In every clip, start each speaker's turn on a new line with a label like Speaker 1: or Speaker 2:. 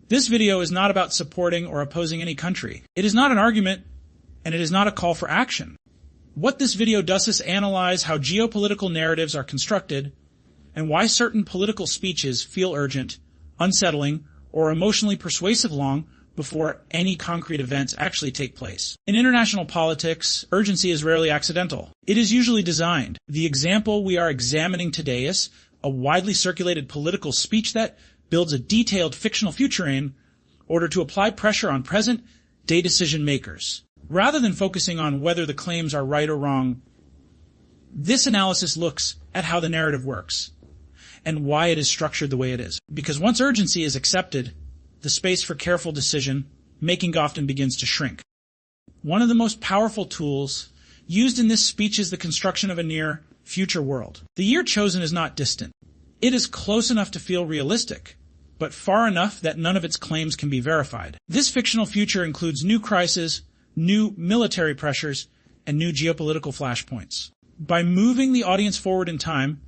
Speaker 1: This video is not about supporting or opposing any country. It is not an argument, and it is not a call for action. What this video does is analyze how geopolitical narratives are constructed and why certain political speeches feel urgent, unsettling, or emotionally persuasive long before any concrete events actually take place. In international politics, urgency is rarely accidental. It is usually designed. The example we are examining today is a widely circulated political speech that builds a detailed fictional future in order to apply pressure on present-day decision makers. Rather than focusing on whether the claims are right or wrong, this analysis looks at how the narrative works and why it is structured the way it is. Because once urgency is accepted, the space for careful decision-making often begins to shrink. One of the most powerful tools used in this speech is the construction of a near future world. The year chosen is not distant. It is close enough to feel realistic, but far enough that none of its claims can be verified. This fictional future includes new crises, new military pressures, and new geopolitical flashpoints. By moving the audience forward in time,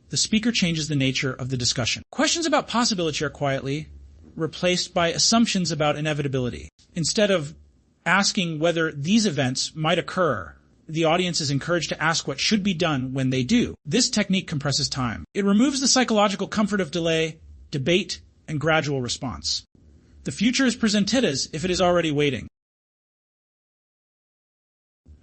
Speaker 1: the speaker changes the nature of the discussion. Questions about possibility are quietly replaced by assumptions about inevitability. Instead of asking whether these events might occur, the audience is encouraged to ask what should be done when they do. This technique compresses time. It removes the psychological comfort of delay, debate, and gradual response. The future is presented as if it is already waiting.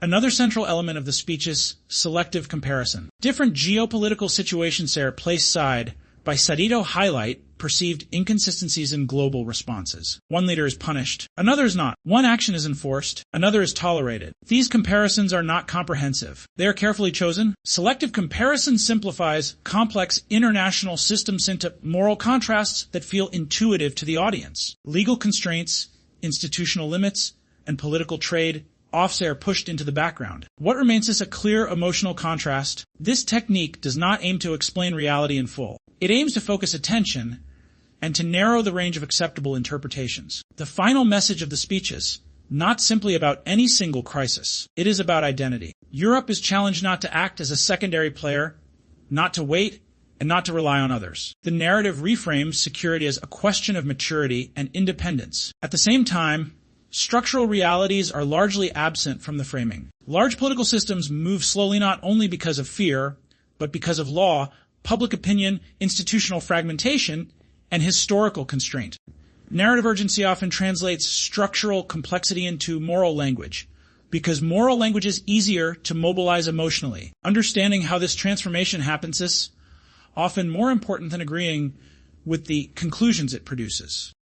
Speaker 1: Another central element of the speech is selective comparison. Different geopolitical situations are placed side by side highlight perceived inconsistencies in global responses. One leader is punished, another is not. One action is enforced, another is tolerated. These comparisons are not comprehensive. They are carefully chosen. Selective comparison simplifies complex international systems into moral contrasts that feel intuitive to the audience. Legal constraints, institutional limits, and political trade offs are pushed into the background. What remains is a clear emotional contrast. This technique does not aim to explain reality in full. It aims to focus attention and to narrow the range of acceptable interpretations. The final message of the speech is not simply about any single crisis. It is about identity. Europe is challenged not to act as a secondary player, not to wait, and not to rely on others. The narrative reframes security as a question of maturity and independence. At the same time, structural realities are largely absent from the framing. Large political systems move slowly not only because of fear, but because of law, public opinion, institutional fragmentation, and historical constraint. Narrative urgency often translates structural complexity into moral language, because moral language is easier to mobilize emotionally. Understanding how this transformation happens is often more important than agreeing with the conclusions it produces.